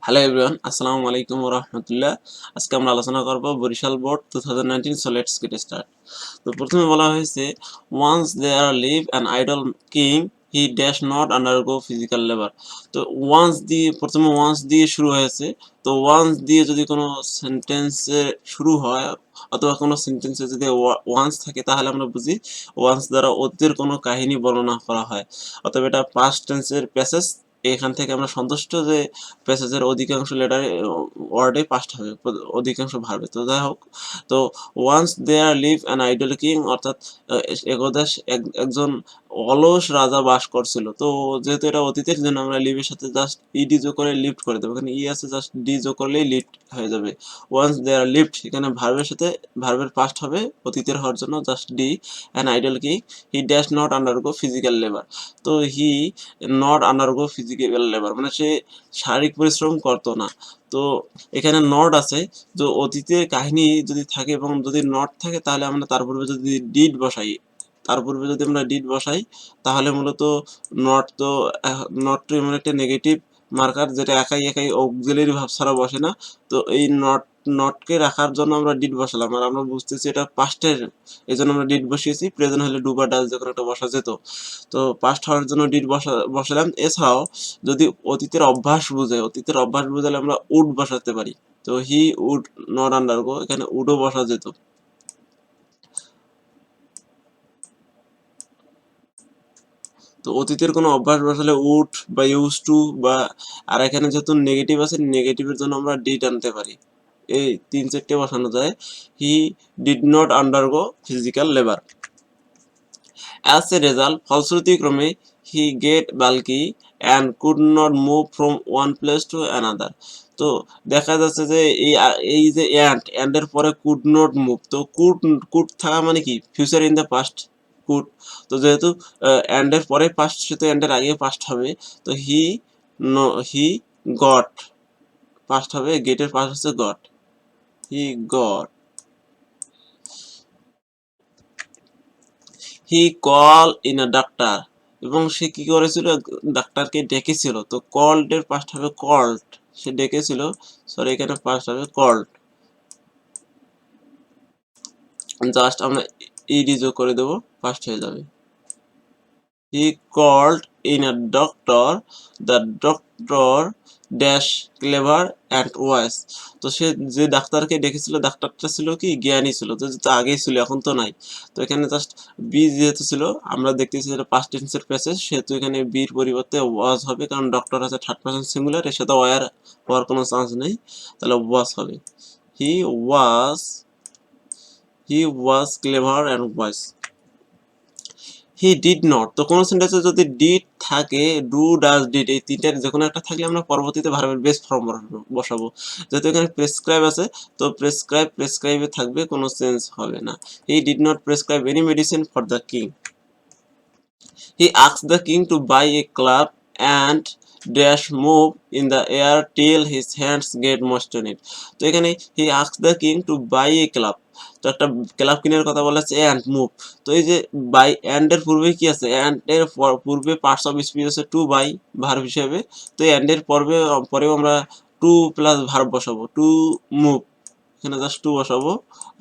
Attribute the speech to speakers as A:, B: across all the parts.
A: Hello everyone, আসসালামু আলাইকুম ওয়া রাহমাতুল্লাহ। আজকে আমরা আলোচনা করব Barishal board 2019। So let's get start. তো প্রথমে বলা হয়েছে, once there live an idle king he dash not undergo physical labour. তো ওয়ান্স দিয়ে প্রথমে ওয়ান্স দিয়ে শুরু হয়েছে। তো ওয়ান্স দিয়ে যদি কোনো সেন্টেন্সে শুরু হয় অথবা কোনো সেন্টেন্সে যদি ওয়ান্স থাকে, তাহলে আমরা বুঝি ওয়ান্স দ্বারা অতীতের কোনো কাহিনী বর্ণনা করা হয়, অথবা এটা পাস্ট টেন্সের প্যাসেজ। এখান থেকে আমরা সন্তুষ্ট যে প্যাসেজের অধিকাংশ লেটারে ওয়ার্ডে পাস্ট হবে, অধিকাংশ ভার্বে। তো যাই হোক, তো once there live an idle king, অর্থাৎ একদা একজন অলস রাজা বাস করছিল। তো যেহেতু এটা অতীতের জন্য আমরা লিভের সাথে জাস্ট ইডি যোগ করে লিফট করে দেবো। এখানে ই আছে, জাস্ট ডি যোগ করলেই লিফট হয়ে যাবে। ওয়ান্স দেয়ার লিফট, এখানে ভার্বের সাথে ভার্বের পাস্ট হবে অতীতের হওয়ার জন্য just D. An idle king he dash not undergo physical labour. তো he not undergo physical labour মানে সে শারীরিক পরিশ্রম করতো না। তো এখানে নট আছে, যে অতীতের কাহিনী যদি থাকে এবং যদি নট থাকে, তাহলে আমরা তার পূর্বে যদি ডিড বসাই, তাহলে মূলত নট তো নট তো এমন একটা নেগেটিভ মার্কার যেটা একাই একাই অক্সিলারি ভার্ব ছাড়া বসে না। তো এই নটকে রাখার জন্য আমরা ডিড বসালাম, আর আমরা বুঝতেছি এটা পাস্টের, এই জন্য আমরা ডিড বসিয়েছি। প্রেজেন্ট হলে ডু বা ডাজ যখন একটা বসা যেত, তো পাস্ট হওয়ার জন্য ডিড বসালাম। এছাড়াও যদি অতীতের অভ্যাস বুঝালে আমরা উড বসাতে পারি। তো হি উড নট আন্ডারগো, এখানে উডও বসা যেত। তো অতীতের কোনো অভ্যাস বসালে উড বা ইউজ টু বা, আর এখানে যেহেতু নেগেটিভ আছে, নেগেটিভের জন্য আমরা ডিড আনতে পারি। এই 3-4টে বসানো যায়। He did not undergo physical labour. As a result, ফলশ্রুতিক্রমে, he get bulky and could not move from one place to another. তো দেখা যাচ্ছে যে এই যে অ্যান্ডের পরে কুড নট মুভ, তো কুড থাকা মানে কি future in the past, could. তো যেহেতু অ্যান্ডের পরে পাস্ট, সেহেতু অ্যান্ডের আগে পাস্ট হবে। তো হি গট পাস্ট হবে, গেটের পাস্ট হচ্ছে goat. He got. He call in a doctor, এবং সে কি করেছিল, ডাক্তারকে ডেকেছিল। তো কল্ড এর পাস্ট হবে কল্ড, সে ডেকেছিল, সরি এখানে পাস্ট হবে কল্ড। জাস্ট আমরা ইডি যোগ করে দেবো, পাস্ট হয়ে যাবে। He called in a doctor, the doctor dash clever and wise. তো সে যে ডাক্তারকে ডেকেছিল, ডাক্তারটা ছিল কি জ্ঞানী ছিল, তো যেহেতু আগেই ছিল এখন তো নাই। তো এখানে জাস্ট বি যেহেতু ছিল, আমরা দেখতেছি এটা পাস্ট টেন্সের প্যাসেজ, সেহেতু এখানে বির পরিবর্তে ওয়াজ হবে, কারণ ডক্টর আছে থার্ড পারসন সিঙ্গুলার, এর সাথে ওয়ার হওয়ার কোনো চান্স নেই, তাহলে ওয়াজ হবে। He was he was clever and wise. He did not, তো কোনো সেন্টেন্সে যদি ডিড থাকে, ডু ডাজ ডিড এই তিনটার যে কোনো একটা থাকলে আমরা পরবর্তীতে ভার্বের বেস ফর্ম বসাবো। যেহেতু এখানে প্রেসক্রাইব আছে, তো প্রেসক্রাইবে থাকবে, কোনো চেঞ্জ হবে না। হি did not prescribe any medicine for the king. He asked the king to buy a club and dash move in the air till his hands get moist on it. তো এখানে he asked the king to buy a club, তো একটা club কেনার কথা বলা আছে, and move. তো এই যে বাই অ্যান্ড এর পূর্বে কি আছে, অ্যান্ড এর পূর্বে পার্টস অফ স্পিচ আছে টু বাই ভার্ব হিসেবে। তো অ্যান্ড এর পরেও আমরা টু প্লাস ভার্ব বসাবো, টু মুভ, এখানে জাস্ট টু বসাবো।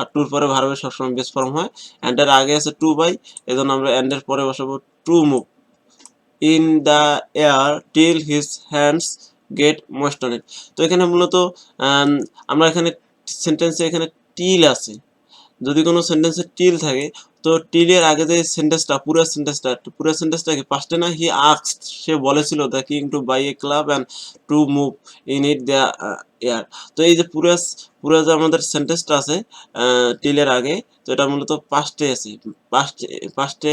A: আর টুর পরে ভার্বের সবসময় বেস ফর্ম হয়। অ্যান্ড এর আগে আছে টু বাই, এজন্য আমরা অ্যান্ড এর পরে বসাবো to move in the air till his hands get moist on it। তো এখানে মূলত আমরা এখানে সেন্টেন্সে এখানে টিল আছে, যদি কোনো সেন্টেন্সে টিল থাকে, তো টিলের আগে যে সেন্টেন্সটা, পুরো সেন্টেন্সটা কি পাস্টে না, হি আস্কড, সে বলেছিল the king to buy a club and to move in it the air. তো এই যে পুরো যে আমাদের সেন্টেন্সটা আছে টিলের আগে, তো এটা মূলত পাস্টে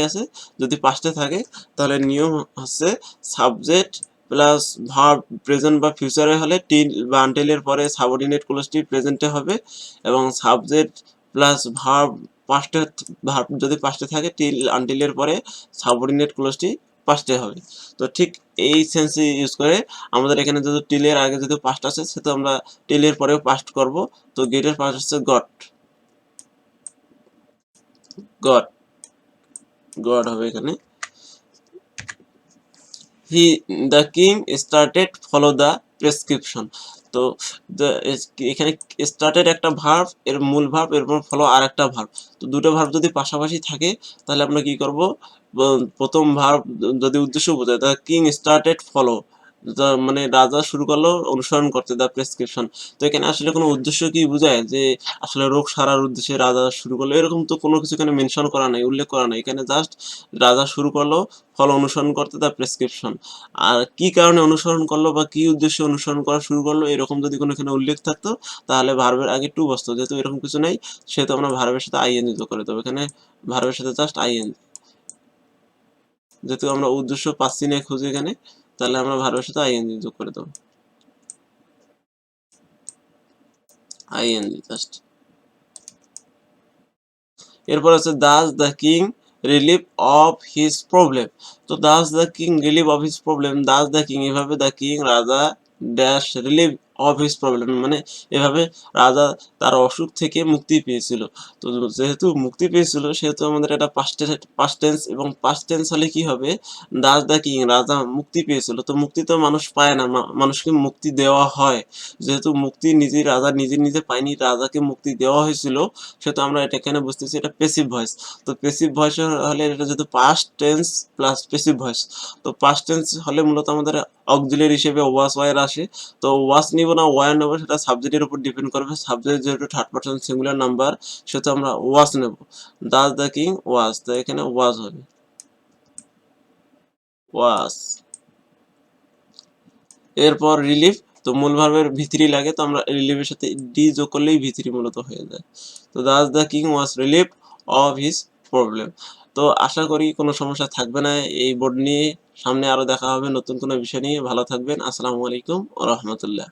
A: আছে। যদি পাস্টে থাকে, তাহলে নিয়ম হচ্ছে সাবজেক্ট প্লাস ভার্ব প্রেজেন্ট বা ফিউচারে হলে টিল বা আনটিলের পরে সাবঅর্ডিনেট ক্লজটি প্রেজেন্টে হবে, এবং সাবজেক্ট প্লাস ভার্ব পাস্টে, ভার্ব যদি পাস্টে থাকে, টিল আনটিলের পরে সাবঅর্ডিনেট ক্লজটি পাস্টে হবে। তো ঠিক এই সেন্সে ইউজ করে আমাদের এখানে যদি টিলের আগে যদি পাস্ট আছে, সেটা আমরা টিলের পরেও পাস্ট করব। তো গেটের পাস্ট হচ্ছে গট, গট গড হবে এখানে। He the king started follow the prescription. তো এখানে স্টার্টেড একটা ভার্ব, এর মূল ভার্ব, এরপর ফলো আর একটা ভার্ব। তো দুটো ভার্ব যদি পাশাপাশি থাকে তাহলে আমরা কি করব, প্রথম ভার্ব যদি উদ্দেশ্য বোঝায়, দ্য কিং স্টার্টেড ফলো, মানে রাজা শুরু করলো অনুসরণ করতে দ্য প্রেসক্রিপশন। তো এখানে আসলে কোনো উদ্দেশ্য কি বোঝায় যে আসলে রোগ সারার উদ্দেশ্যে রাজা শুরু করলো, এরকম তো কোনো কিছু এখানে মেনশন করা নাই, উল্লেখ করা নাই। এখানে জাস্ট রাজা শুরু করলো ফল অনুসরণ করতে দ্য প্রেসক্রিপশন। আর কি কারণে অনুসরণ করলো বা কি উদ্দেশ্যে অনুসরণ করা শুরু করলো এরকম যদি কোনো এখানে উল্লেখ থাকতো তাহলে ভার্বের আগে টু বসতো। যেহেতু এরকম কিছু নেই সেহেতু আমরা ভার্বের সাথে আইএনজি যোগ করে দেবো। এখানে ভার্বের সাথে জাস্ট আইএনজি, যেহেতু আমরা উদ্দেশ্য পাচ্ছি না খুঁজে এখানে, তাহলে আমরা ভার্বের সাথে আইএনজি যোগ করে দেবো, আইএনজি জাস্ট। এরপর আছে thus the king relieve of his problem. তো thus the king relieve of his problem, thus the king, এভাবে দ্য কিং রাজা dash relieve of his problem, মানে এভাবে রাজা তার অসুখ থেকে মুক্তি পেয়েছিল। তো যেহেতু মুক্তি পেয়েছিল সেহেতু আমাদের এটা পাস্ট টেন্স, এবং পাস্ট টেন্স হলে কি হবে, দাস দ্য কিং রাজা মুক্তি পেয়েছিল। তো মুক্তি তো মানুষ পায় না, মানুষকে মুক্তি দেওয়া হয়। যেহেতু মুক্তি নিজে রাজা নিজে পায়নি, রাজাকে মুক্তি দেওয়া হয়েছিল, সেহেতু আমরা এটা এখানে বুঝতেছি এটা প্যাসিভ ভয়েস। তো প্যাসিভ ভয়েস হলে এটা যেহেতু past tense plus passive voice, তো পাস্ট টেন্স হলে মূলত আমাদের অক্সিলিয়ারি হিসেবে ওয়াস ওয়ার আসে। তো ওয়াস নিব না ওয়ার নেব সেটা সাবজেক্টের উপর ডিপেন্ড করবে। সাবজেক্ট যেহেতু থার্ড পারসন সিঙ্গুলার নাম্বার সেহেতু আমরা ওয়াস নেব। দাস দ্য কিং ওয়াস, তো এখানে ওয়াজ হবে, ওয়াস। এরপর রিলিফ, তো মূল ভার্বের ভিতরি লাগে, তো আমরা রিলিফের সাথে ডি যোগ করলেই ভিতরি মূলত হয়ে যায়। তো thus the king was relieve of his problem. তো আশা করি কোনো সমস্যা থাকবে না এই বোর্ড নিয়ে। সামনে আরো দেখা হবে নতুন কোনো বিষয় নিয়ে। ভালো থাকবেন। আসসালামু আলাইকুম ওয়া রাহমাতুল্লাহ।